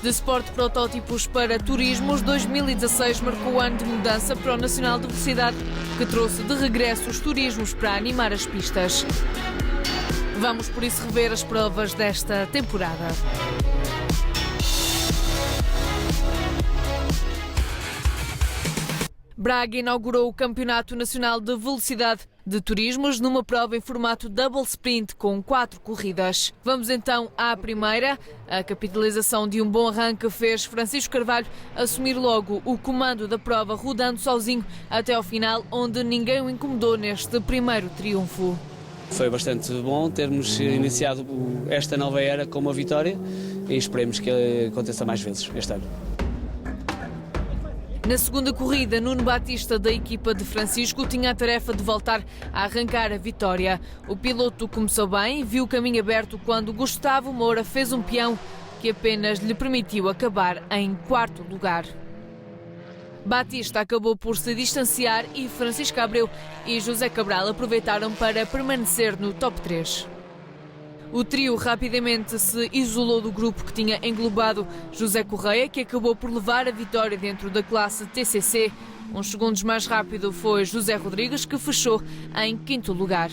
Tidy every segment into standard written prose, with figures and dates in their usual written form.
De Sport Protótipos para Turismos, 2016 marcou o ano de mudança para o Nacional de Velocidade, que trouxe de regresso os turismos para animar as pistas. Vamos por isso rever as provas desta temporada. Braga inaugurou o Campeonato Nacional de Velocidade de Turismos numa prova em formato double sprint com 4 corridas. Vamos então à primeira. A capitalização de um bom arranque fez Francisco Carvalho assumir logo o comando da prova, rodando sozinho até ao final, onde ninguém o incomodou neste primeiro triunfo. Foi bastante bom termos iniciado esta nova era com uma vitória e esperemos que aconteça mais vezes este ano. Na segunda corrida, Nuno Batista, da equipa de Francisco, tinha a tarefa de voltar a arrancar a vitória. O piloto começou bem, viu o caminho aberto quando Gustavo Moura fez um peão que apenas lhe permitiu acabar em 4º lugar. Batista acabou por se distanciar e Francisco Abreu e José Cabral aproveitaram para permanecer no top 3. O trio rapidamente se isolou do grupo que tinha englobado José Correia, que acabou por levar a vitória dentro da classe TCC. Uns segundos mais rápido foi José Rodrigues, que fechou em 5º lugar.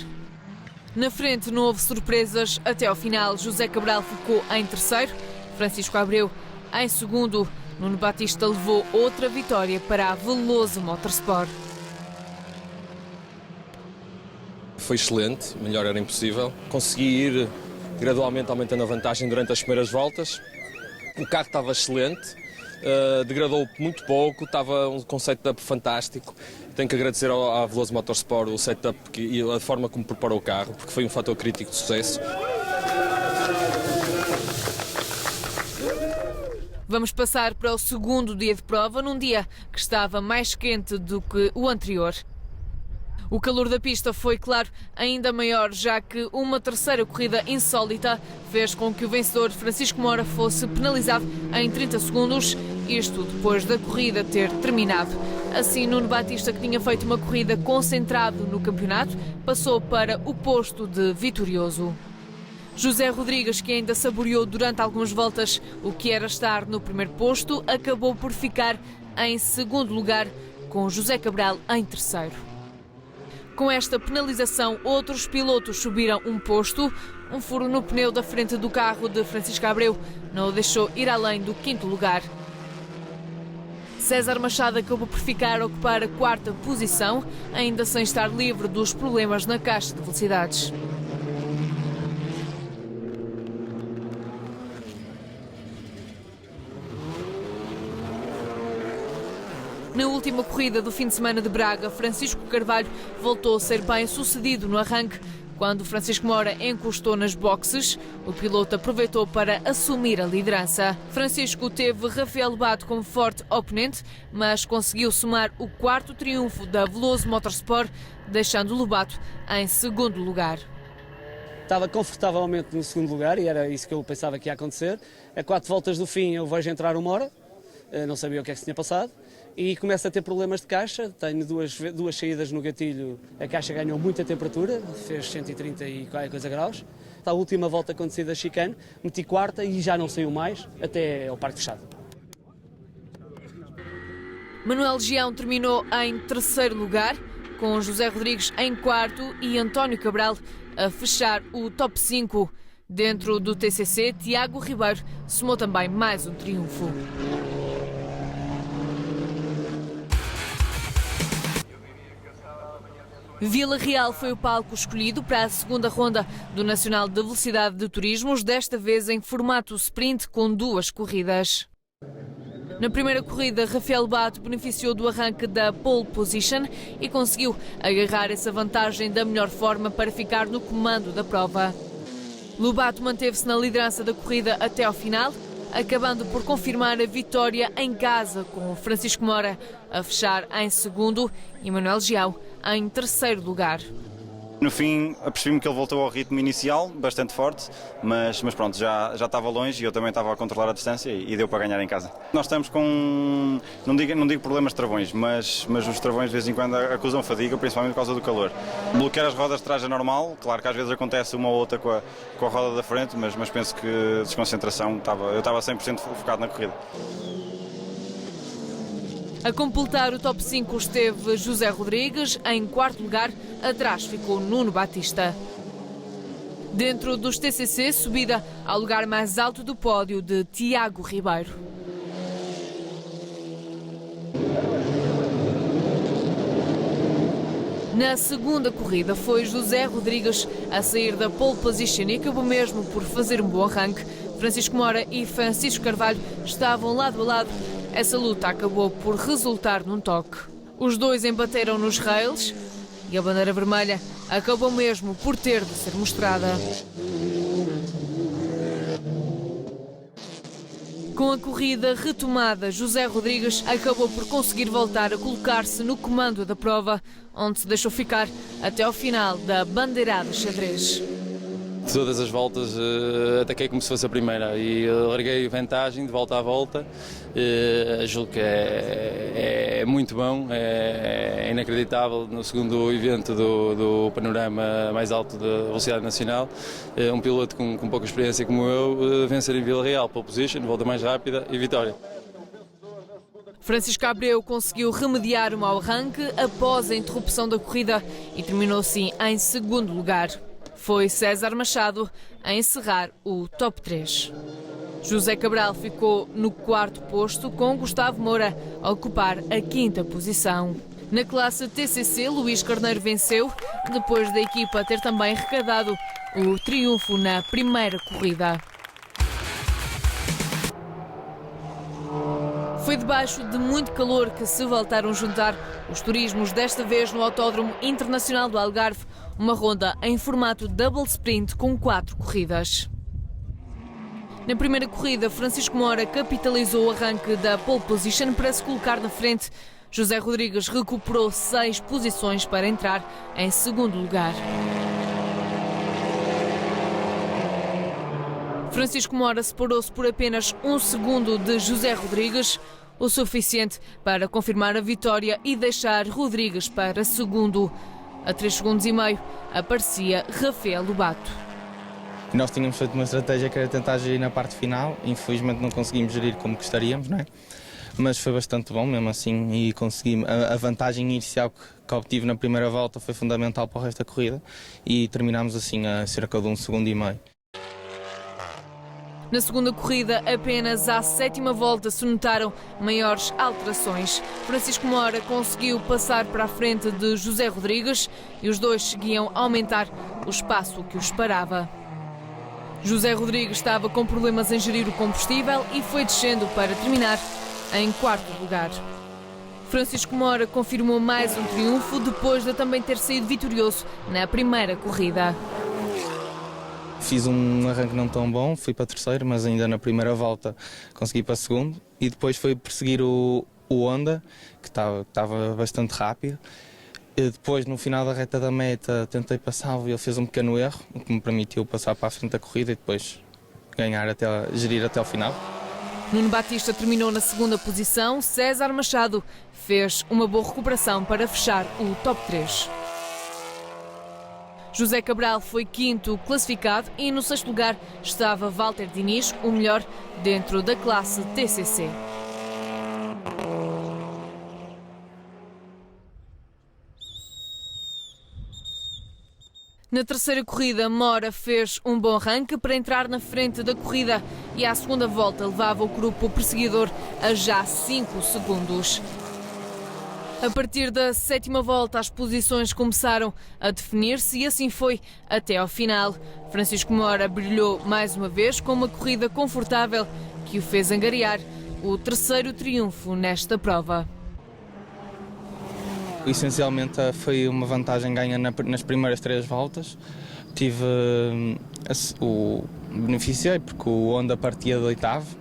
Na frente não houve surpresas até ao final. José Cabral ficou em 3º, Francisco Abreu em 2º. Nuno Batista levou outra vitória para a Veloso Motorsport. Foi excelente, melhor era impossível. Consegui ir gradualmente aumentando a vantagem durante as primeiras voltas. O carro estava excelente, degradou muito pouco, estava um conceito fantástico. Tenho que agradecer à Veloso Motorsport o setup e a forma como preparou o carro, porque foi um fator crítico de sucesso. Vamos passar para o segundo dia de prova, num dia que estava mais quente do que o anterior. O calor da pista foi, claro, ainda maior, já que uma terceira corrida insólita fez com que o vencedor Francisco Moura fosse penalizado em 30 segundos, isto depois da corrida ter terminado. Assim, Nuno Batista, que tinha feito uma corrida concentrado no campeonato, passou para o posto de vitorioso. José Rodrigues, que ainda saboreou durante algumas voltas o que era estar no primeiro posto, acabou por ficar em 2º lugar, com José Cabral em 3º. Com esta penalização, outros pilotos subiram um posto. Um furo no pneu da frente do carro de Francisco Abreu não o deixou ir além do 5º lugar. César Machado acabou por ficar a ocupar a 4ª posição, ainda sem estar livre dos problemas na caixa de velocidades. Na última corrida do fim de semana de Braga, Francisco Carvalho voltou a ser bem sucedido no arranque. Quando Francisco Moura encostou nas boxes, o piloto aproveitou para assumir a liderança. Francisco teve Rafael Lobato como forte oponente, mas conseguiu somar o 4º triunfo da Veloso Motorsport, deixando Lobato em 2º lugar. Estava confortavelmente no 2º lugar e era isso que eu pensava que ia acontecer. A 4 voltas do fim eu vejo entrar o Moura, não sabia o que é que se tinha passado. E começa a ter problemas de caixa, tenho duas saídas no gatilho, a caixa ganhou muita temperatura, fez 130 e qualquer coisa graus. A última volta acontecida a chicane, meti 4ª e já não saiu mais, até ao parque fechado. Manuel Gião terminou em 3º lugar, com José Rodrigues em 4º e António Cabral a fechar o top 5. Dentro do TCC, Tiago Ribeiro somou também mais um triunfo. Vila Real foi o palco escolhido para a 2ª ronda do Nacional de Velocidade de Turismos, desta vez em formato sprint com 2 corridas. Na primeira corrida, Rafael Lobato beneficiou do arranque da pole position e conseguiu agarrar essa vantagem da melhor forma para ficar no comando da prova. Lobato manteve-se na liderança da corrida até ao final, acabando por confirmar a vitória em casa, com Francisco Moura a fechar em 2º e Manuel Gião em 3º lugar. No fim, apercebi-me que ele voltou ao ritmo inicial, bastante forte, mas pronto, já estava longe e eu também estava a controlar a distância e deu para ganhar em casa. Nós estamos com, não digo problemas de travões, mas os travões de vez em quando acusam fadiga, principalmente por causa do calor. Bloquear as rodas de trás é normal, claro que às vezes acontece uma ou outra com a roda da frente, mas penso que desconcentração, eu estava 100% focado na corrida. A completar o top 5 esteve José Rodrigues, em quarto lugar, atrás ficou Nuno Batista. Dentro dos TCC, subida ao lugar mais alto do pódio de Tiago Ribeiro. Na segunda corrida foi José Rodrigues a sair da pole position e acabou mesmo por fazer um bom arranque. Francisco Mora e Francisco Carvalho estavam lado a lado. Essa luta acabou por resultar num toque. Os dois embateram nos rails e a bandeira vermelha acabou mesmo por ter de ser mostrada. Com a corrida retomada, José Rodrigues acabou por conseguir voltar a colocar-se no comando da prova, onde se deixou ficar até ao final da bandeirada xadrez. Todas as voltas ataquei como se fosse a primeira e larguei vantagem de volta à volta. Julgo que é muito bom, é inacreditável no segundo evento do panorama mais alto da velocidade nacional. Um piloto com pouca experiência como eu vencer em Vila Real, pole position, volta mais rápida e vitória. Francisco Abreu conseguiu remediar o mau arranque após a interrupção da corrida e terminou assim em segundo lugar. Foi César Machado a encerrar o top 3. José Cabral ficou no quarto posto, com Gustavo Moura a ocupar a quinta posição. Na classe TCC, Luís Carneiro venceu, depois da equipa ter também arrecadado o triunfo na primeira corrida. Foi debaixo de muito calor que se voltaram a juntar os turismos, desta vez no Autódromo Internacional do Algarve, uma ronda em formato double sprint com 4 corridas. Na primeira corrida, Francisco Mora capitalizou o arranque da pole position para se colocar na frente. José Rodrigues recuperou 6 posições para entrar em segundo lugar. Francisco Mora separou-se por apenas 1 segundo de José Rodrigues, o suficiente para confirmar a vitória e deixar Rodrigues para segundo. A 3,5 segundos aparecia Rafael Lobato. Nós tínhamos feito uma estratégia que era tentar gerir na parte final, infelizmente não conseguimos gerir como gostaríamos, não é? Mas foi bastante bom mesmo assim e conseguimos. A vantagem inicial que obtive na primeira volta foi fundamental para o resto da corrida e terminámos assim a cerca de 1,5 segundos. Na segunda corrida, apenas à 7ª volta se notaram maiores alterações. Francisco Mora conseguiu passar para a frente de José Rodrigues e os dois seguiam a aumentar o espaço que os parava. José Rodrigues estava com problemas em gerir o combustível e foi descendo para terminar em quarto lugar. Francisco Mora confirmou mais um triunfo depois de também ter saído vitorioso na primeira corrida. Fiz um arranque não tão bom, fui para terceiro, mas ainda na primeira volta consegui para segundo e depois foi perseguir o Honda, que estava bastante rápido. E depois, no final da reta da meta, tentei passá-lo e ele fez um pequeno erro, o que me permitiu passar para a frente da corrida e depois gerir até ao final. Nuno Batista terminou na segunda posição, César Machado fez uma boa recuperação para fechar o top 3. José Cabral foi quinto classificado e no sexto lugar estava Walter Diniz, o melhor dentro da classe TCC. Na terceira corrida, Mora fez um bom arranque para entrar na frente da corrida e à segunda volta levava o grupo perseguidor a já 5 segundos. A partir da 7ª volta, as posições começaram a definir-se e assim foi até ao final. Francisco Mora brilhou mais uma vez com uma corrida confortável que o fez angariar o terceiro triunfo nesta prova. Essencialmente foi uma vantagem ganha nas primeiras 3 voltas. Beneficiei porque o Honda partia de oitavo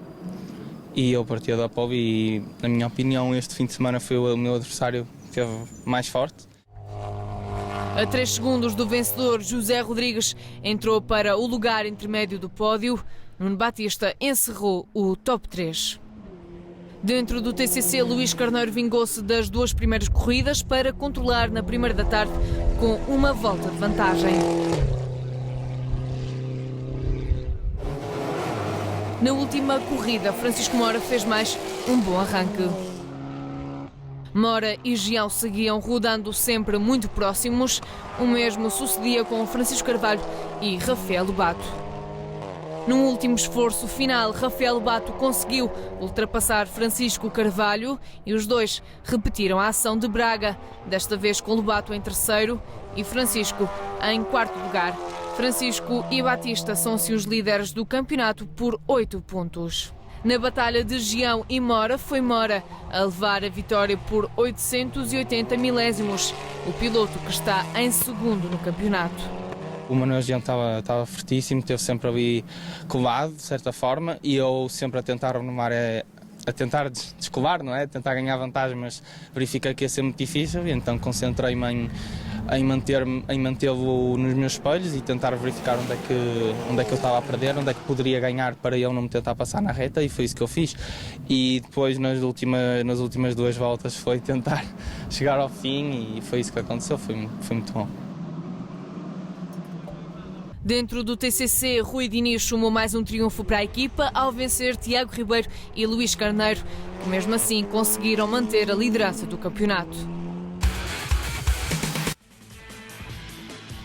e eu partia da pole e, na minha opinião, este fim de semana foi o meu adversário que esteve mais forte. A 3 segundos do vencedor, José Rodrigues entrou para o lugar intermédio do pódio. Nuno Batista encerrou o top 3. Dentro do TCC, Luís Carneiro vingou-se das 2 primeiras corridas para controlar na primeira da tarde com uma volta de vantagem. Na última corrida, Francisco Mora fez mais um bom arranque. Mora e Gião seguiam rodando sempre muito próximos. O mesmo sucedia com Francisco Carvalho e Rafael Lobato. Num último esforço final, Rafael Lobato conseguiu ultrapassar Francisco Carvalho e os dois repetiram a ação de Braga, desta vez com Lobato em terceiro e Francisco em quarto lugar. Francisco e Batista são-se os líderes do campeonato por 8 pontos. Na batalha de Gião e Mora, foi Mora a levar a vitória por 880 milésimos, o piloto que está em segundo no campeonato. O Manuel Gião estava fortíssimo, esteve sempre ali colado, de certa forma, e eu sempre a tentar renomar, a tentar descolar, não é? A tentar ganhar vantagem, mas verifiquei que ia ser muito difícil, e então concentrei-me em mantê-lo nos meus espelhos e tentar verificar onde é que eu estava a perder, onde é que poderia ganhar para ele não me tentar passar na reta, e foi isso que eu fiz. E depois, nas últimas 2 voltas, foi tentar chegar ao fim, e foi isso que aconteceu, foi muito bom. Dentro do TCC, Rui Diniz sumou mais um triunfo para a equipa ao vencer Tiago Ribeiro e Luís Carneiro, que mesmo assim conseguiram manter a liderança do campeonato.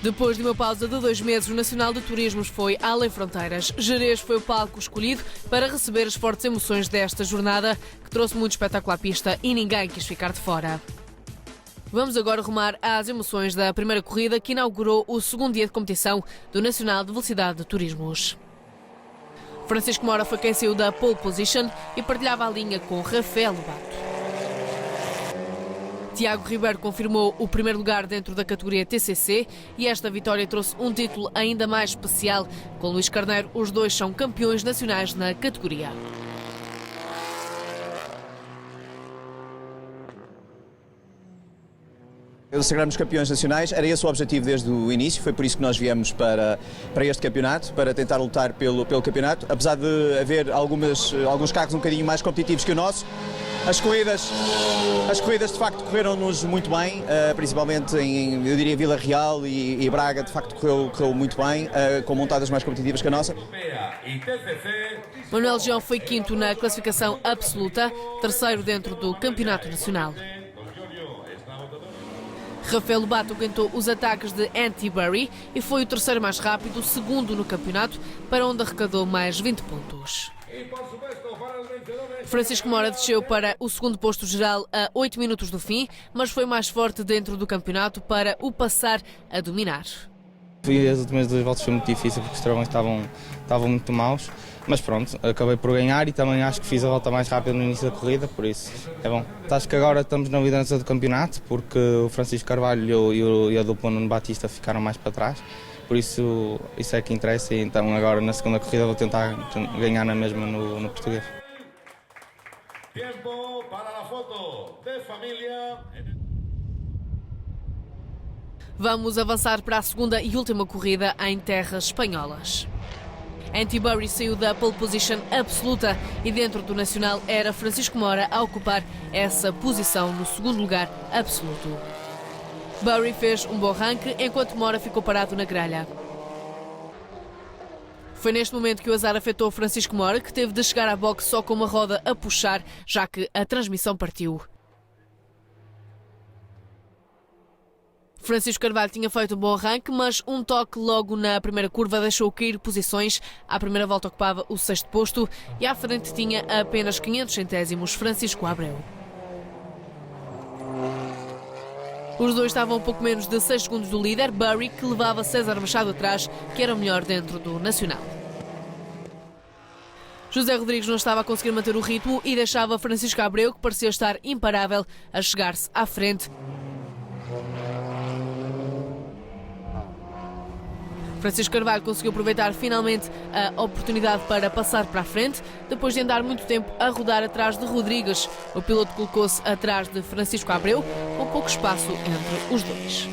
Depois de uma pausa de 2 meses, o Nacional de Turismos foi além fronteiras. Gerês foi o palco escolhido para receber as fortes emoções desta jornada, que trouxe muito espetáculo à pista e ninguém quis ficar de fora. Vamos agora rumar às emoções da primeira corrida que inaugurou o 2º dia de competição do Nacional de Velocidade de Turismos. Francisco Mora foi quem saiu da pole position e partilhava a linha com Rafael Lobato. Tiago Ribeiro confirmou o primeiro lugar dentro da categoria TCC e esta vitória trouxe um título ainda mais especial. Com Luís Carneiro, os dois são campeões nacionais na categoria. Sagrarmos campeões nacionais, era esse o objetivo desde o início, foi por isso que nós viemos para este campeonato, para tentar lutar pelo campeonato. Apesar de haver alguns carros um bocadinho mais competitivos que o nosso, as corridas de facto correram-nos muito bem, principalmente em, eu diria, Vila Real e Braga, de facto correu muito bem, com montadas mais competitivas que a nossa. Manuel Gião foi 5º na classificação absoluta, 3º dentro do campeonato nacional. Rafael Lobato aguentou os ataques de Andy Burry e foi o 3º mais rápido, 2º no campeonato, para onde arrecadou mais 20 pontos. Francisco Mora desceu para o 2º posto geral a 8 minutos do fim, mas foi mais forte dentro do campeonato para o passar a dominar. As últimas 2 voltas foi muito difícil porque os travões estavam muito maus, mas pronto, acabei por ganhar e também acho que fiz a volta mais rápida no início da corrida, por isso é bom. Acho que agora estamos na liderança do campeonato porque o Francisco Carvalho e a dupla Nuno Batista ficaram mais para trás, por isso é que interessa, e então agora na segunda corrida vou tentar ganhar na mesma no português. Tempo para a foto de família. Vamos avançar para a segunda e última corrida em terras espanholas. Andy Burry saiu da pole position absoluta e dentro do Nacional era Francisco Mora a ocupar essa posição no 2º lugar absoluto. Burry fez um bom arranque enquanto Mora ficou parado na grelha. Foi neste momento que o azar afetou Francisco Mora, que teve de chegar à boxe só com uma roda a puxar, já que a transmissão partiu. Francisco Carvalho tinha feito um bom arranque, mas um toque logo na primeira curva deixou cair posições. À primeira volta ocupava o 6º posto e à frente tinha apenas 500 centésimos Francisco Abreu. Os dois estavam a pouco menos de 6 segundos do líder, Burry, que levava César Machado atrás, que era o melhor dentro do Nacional. José Rodrigues não estava a conseguir manter o ritmo e deixava Francisco Abreu, que parecia estar imparável, a chegar-se à frente. Francisco Carvalho conseguiu aproveitar finalmente a oportunidade para passar para a frente, depois de andar muito tempo a rodar atrás de Rodrigues. O piloto colocou-se atrás de Francisco Abreu, com pouco espaço entre os dois.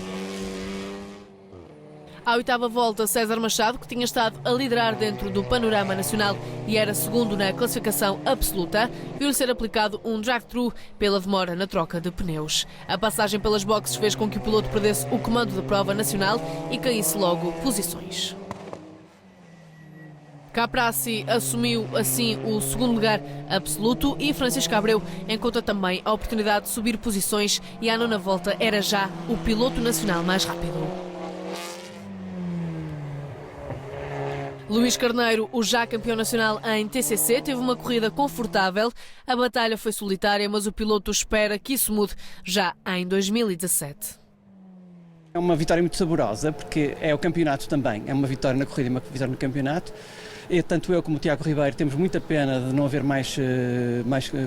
À oitava volta, César Machado, que tinha estado a liderar dentro do panorama nacional e era segundo na classificação absoluta, viu-lhe ser aplicado um drive-thru pela demora na troca de pneus. A passagem pelas boxes fez com que o piloto perdesse o comando da prova nacional e caísse logo posições. Caprassi assumiu assim o segundo lugar absoluto e Francisco Abreu encontra também a oportunidade de subir posições e à nona volta era já o piloto nacional mais rápido. Luís Carneiro, o já campeão nacional em TCC, teve uma corrida confortável. A batalha foi solitária, mas o piloto espera que isso mude já em 2017. É uma vitória muito saborosa, porque é o campeonato também. É uma vitória na corrida e uma vitória no campeonato. E tanto eu como o Tiago Ribeiro temos muita pena de não haver mais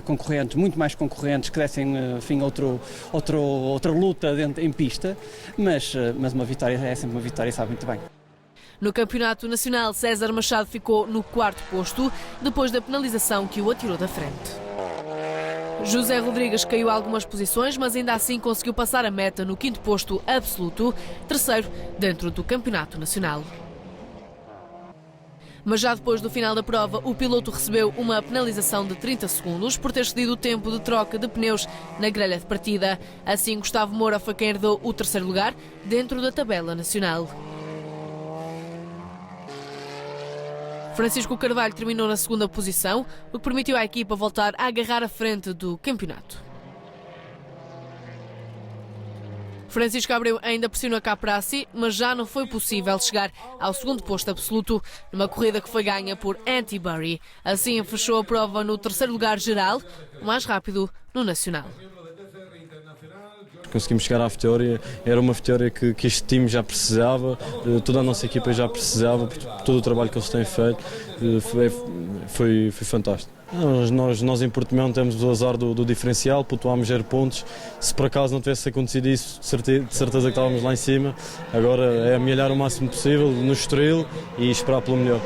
concorrentes, muito mais concorrentes, que dessem outra luta em pista, mas uma vitória é sempre uma vitória e sabe muito bem. No campeonato nacional, César Machado ficou no quarto posto, depois da penalização que o atirou da frente. José Rodrigues caiu algumas posições, mas ainda assim conseguiu passar a meta no quinto posto absoluto, terceiro dentro do campeonato nacional. Mas já depois do final da prova, o piloto recebeu uma penalização de 30 segundos por ter excedido o tempo de troca de pneus na grelha de partida. Assim, Gustavo Moura foi quem herdou o terceiro lugar dentro da tabela nacional. Francisco Carvalho terminou na segunda posição, o que permitiu à equipa voltar a agarrar a frente do campeonato. Francisco Abreu ainda pressionou a Caprassi, mas já não foi possível chegar ao segundo posto absoluto numa corrida que foi ganha por Andy Burry. Assim fechou a prova no terceiro lugar geral, o mais rápido no nacional. Conseguimos chegar à vitória, era uma vitória que este time já precisava, toda a nossa equipa já precisava, por todo o trabalho que eles têm feito, foi fantástico. Nós em Portimão temos o azar do diferencial, pontuámos 0 pontos, se por acaso não tivesse acontecido isso, de certeza que estávamos lá em cima. Agora é amelhar o máximo possível no Estoril e esperar pelo melhor.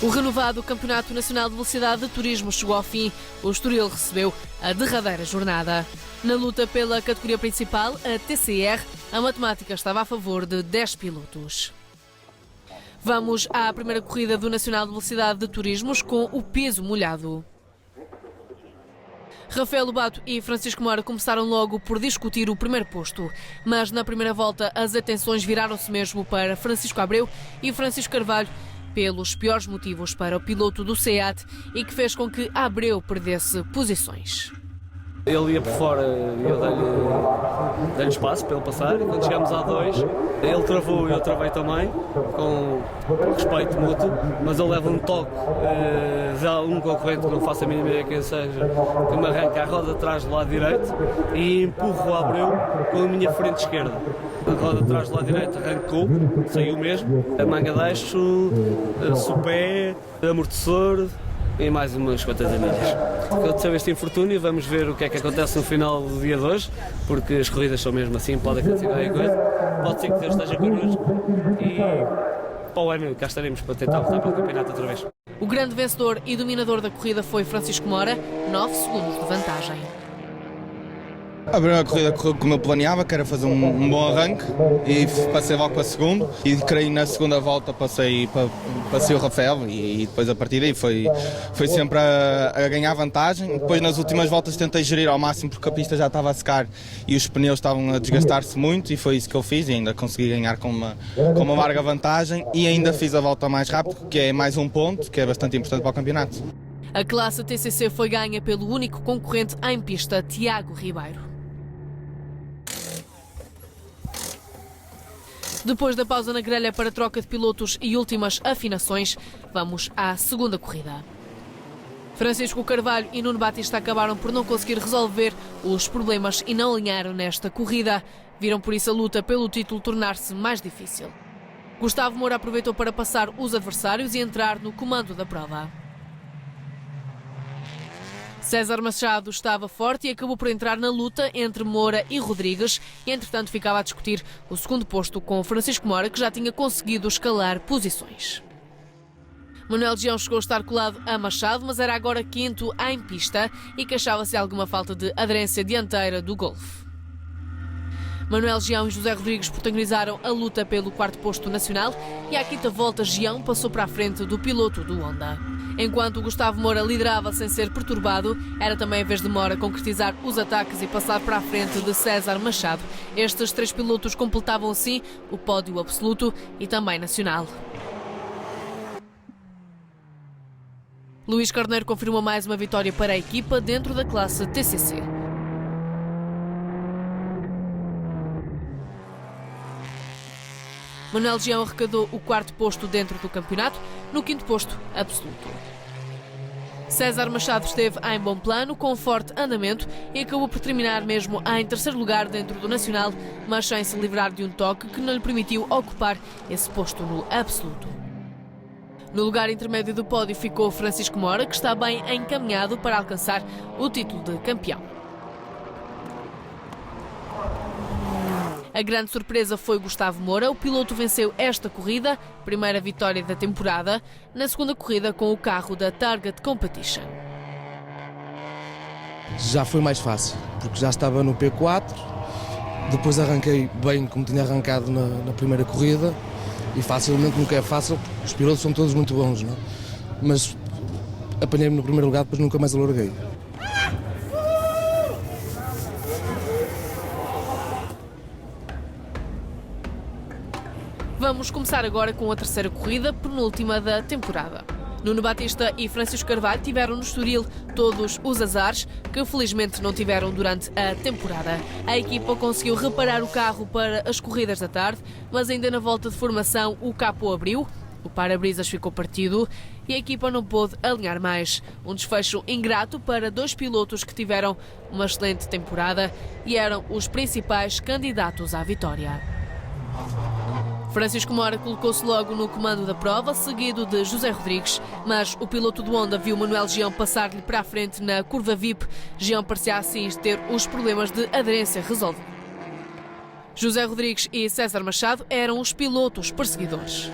O renovado Campeonato Nacional de Velocidade de Turismo chegou ao fim. O Estoril recebeu a derradeira jornada. Na luta pela categoria principal, a TCR, a matemática estava a favor de 10 pilotos. Vamos à primeira corrida do Nacional de Velocidade de Turismos com o peso molhado. Rafael Lobato e Francisco Moura começaram logo por discutir o primeiro posto, mas na primeira volta as atenções viraram-se mesmo para Francisco Abreu e Francisco Carvalho, pelos piores motivos para o piloto do SEAT e que fez com que Abreu perdesse posições. Ele ia por fora e eu dei-lhe espaço para ele passar. Quando chegámos a 2, ele travou e eu travei também, com respeito mútuo, mas ele leva um toque de um concorrente que não faço a mínima ideia quem seja, que me arranca a roda atrás do lado direito e empurro o Abreu com a minha frente esquerda. A roda atrás do lado direito arrancou, saiu mesmo, a manga de eixo, o pé, amortecedor e mais umas quantas anilhas. Aconteceu este infortúnio, vamos ver o que é que acontece no final do dia de hoje, porque as corridas são mesmo assim, pode acontecer qualquer coisa, pode ser que Deus esteja connosco e para o ano cá estaremos para tentar voltar para o campeonato outra vez. O grande vencedor e dominador da corrida foi Francisco Moura, 9 segundos de vantagem. A primeira corrida correu como eu planeava, que era fazer um bom arranque e passei logo para a segunda e creio na segunda volta passei o Rafael e depois a partir daí foi sempre a ganhar vantagem. Depois nas últimas voltas tentei gerir ao máximo porque a pista já estava a secar e os pneus estavam a desgastar-se muito e foi isso que eu fiz e ainda consegui ganhar com uma larga vantagem e ainda fiz a volta mais rápido, que é mais um ponto, que é bastante importante para o campeonato. A classe TCC foi ganha pelo único concorrente em pista, Tiago Ribeiro. Depois da pausa na grelha para troca de pilotos e últimas afinações, vamos à segunda corrida. Francisco Carvalho e Nuno Batista acabaram por não conseguir resolver os problemas e não alinharam nesta corrida. Viram por isso a luta pelo título tornar-se mais difícil. Gustavo Moura aproveitou para passar os adversários e entrar no comando da prova. César Machado estava forte e acabou por entrar na luta entre Moura e Rodrigues e, entretanto, ficava a discutir o segundo posto com Francisco Moura, que já tinha conseguido escalar posições. Manuel Gião chegou a estar colado a Machado, mas era agora quinto em pista e queixava-se de alguma falta de aderência dianteira do Golf. Manuel Gião e José Rodrigues protagonizaram a luta pelo 4º posto nacional e à 5ª volta Gião passou para a frente do piloto do Honda. Enquanto Gustavo Moura liderava sem ser perturbado, era também a vez de Moura concretizar os ataques e passar para a frente de César Machado. Estes 3 pilotos completavam assim o pódio absoluto e também nacional. Luís Carneiro confirmou mais uma vitória para a equipa dentro da classe TCC. Manuel Gião arrecadou o 4º posto dentro do campeonato, no 5º posto absoluto. César Machado esteve em bom plano, com forte andamento e acabou por terminar mesmo em 3º lugar dentro do Nacional, mas sem se livrar de um toque que não lhe permitiu ocupar esse posto no absoluto. No lugar intermédio do pódio ficou Francisco Moura, que está bem encaminhado para alcançar o título de campeão. A grande surpresa foi Gustavo Moura. O piloto venceu esta corrida, primeira vitória da temporada, na segunda corrida com o carro da Target Competition. Já foi mais fácil, porque já estava no P4, depois arranquei bem como tinha arrancado na primeira corrida e facilmente, nunca é fácil, os pilotos são todos muito bons, não é? Mas apanhei-me no primeiro lugar, depois nunca mais alarguei. Vamos começar agora com a terceira corrida, penúltima da temporada. Nuno Batista e Francisco Carvalho tiveram no Estoril todos os azares que felizmente não tiveram durante a temporada. A equipa conseguiu reparar o carro para as corridas da tarde, mas ainda na volta de formação o capô abriu, o para-brisas ficou partido e a equipa não pôde alinhar mais. Um desfecho ingrato para 2 pilotos que tiveram uma excelente temporada e eram os principais candidatos à vitória. Francisco Moura colocou-se logo no comando da prova, seguido de José Rodrigues, mas o piloto do Honda viu Manuel Gião passar-lhe para a frente na curva VIP. Gião parecia assim ter os problemas de aderência resolvidos. José Rodrigues e César Machado eram os pilotos perseguidores.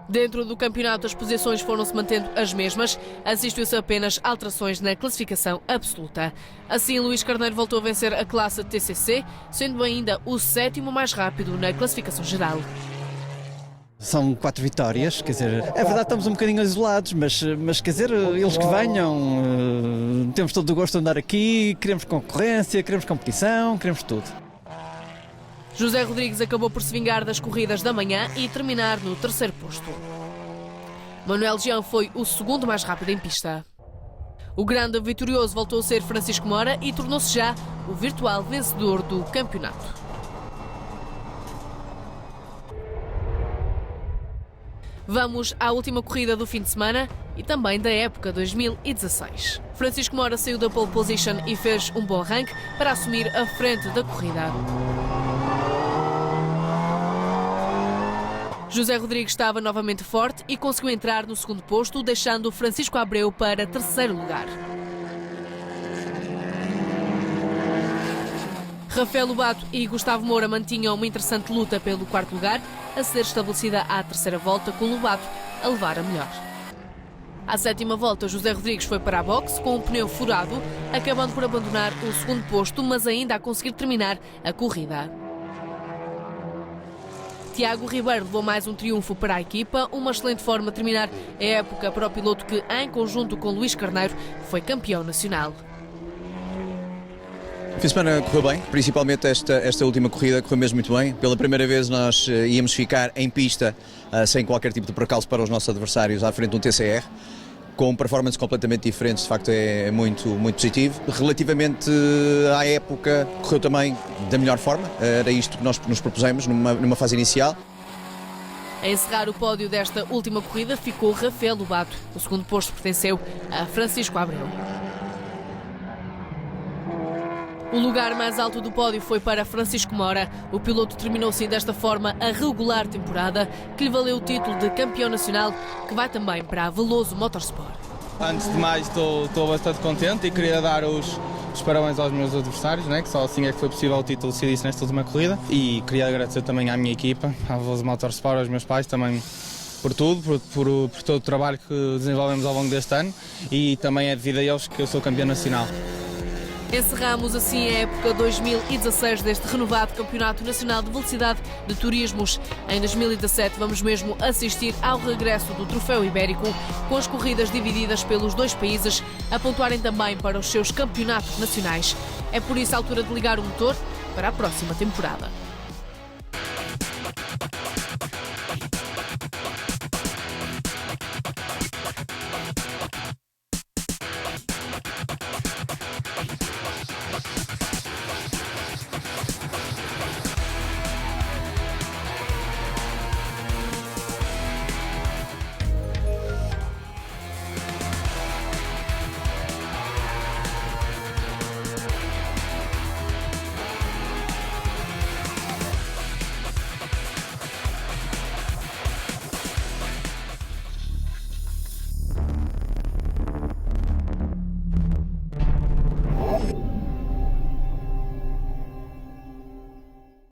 Dentro do campeonato, as posições foram-se mantendo as mesmas, assistiu-se apenas alterações na classificação absoluta. Assim, Luís Carneiro voltou a vencer a classe TCC, sendo ainda o 7º mais rápido na classificação geral. São 4 vitórias, quer dizer, é verdade, estamos um bocadinho isolados, mas quer dizer, eles que venham, temos todo o gosto de andar aqui, queremos concorrência, queremos competição, queremos tudo. José Rodrigues acabou por se vingar das corridas da manhã e terminar no 3º posto. Manuel Gião foi o 2º mais rápido em pista. O grande vitorioso voltou a ser Francisco Moura e tornou-se já o virtual vencedor do campeonato. Vamos à última corrida do fim de semana e também da época 2016. Francisco Moura saiu da pole position e fez um bom arranque para assumir a frente da corrida. José Rodrigues estava novamente forte e conseguiu entrar no 2º posto, deixando Francisco Abreu para 3º lugar. Rafael Lobato e Gustavo Moura mantinham uma interessante luta pelo 4º lugar, a ser estabelecida à 3ª volta, com Lobato a levar a melhor. À 7ª volta, José Rodrigues foi para a boxe com o pneu furado, acabando por abandonar o 2º posto, mas ainda a conseguir terminar a corrida. Tiago Ribeiro levou mais um triunfo para a equipa, uma excelente forma de terminar a época para o piloto que, em conjunto com Luís Carneiro, foi campeão nacional. O fim de semana correu bem, principalmente esta última corrida correu mesmo muito bem. Pela primeira vez nós íamos ficar em pista sem qualquer tipo de percalço para os nossos adversários à frente de um TCR, com performances completamente diferentes, de facto é muito positivo. Relativamente à época, correu também da melhor forma, era isto que nós nos propusemos numa fase inicial. A encerrar o pódio desta última corrida ficou Rafael Lobato. O 2º posto pertenceu a Francisco Abreu. O lugar mais alto do pódio foi para Francisco Moura. O piloto terminou assim desta forma a regular temporada, que lhe valeu o título de campeão nacional, que vai também para a Veloso Motorsport. Antes de mais, estou bastante contente e queria dar os parabéns aos meus adversários, né, que só assim é que foi possível o título decidir-se nesta última corrida. E queria agradecer também à minha equipa, à Veloso Motorsport, aos meus pais também, por tudo, por todo o trabalho que desenvolvemos ao longo deste ano, e também é devido a eles que eu sou campeão nacional. Encerramos assim a época 2016 deste renovado Campeonato Nacional de Velocidade de Turismos. Em 2017 vamos mesmo assistir ao regresso do Troféu Ibérico, com as corridas divididas pelos dois países a pontuarem também para os seus campeonatos nacionais. É por isso a altura de ligar o motor para a próxima temporada.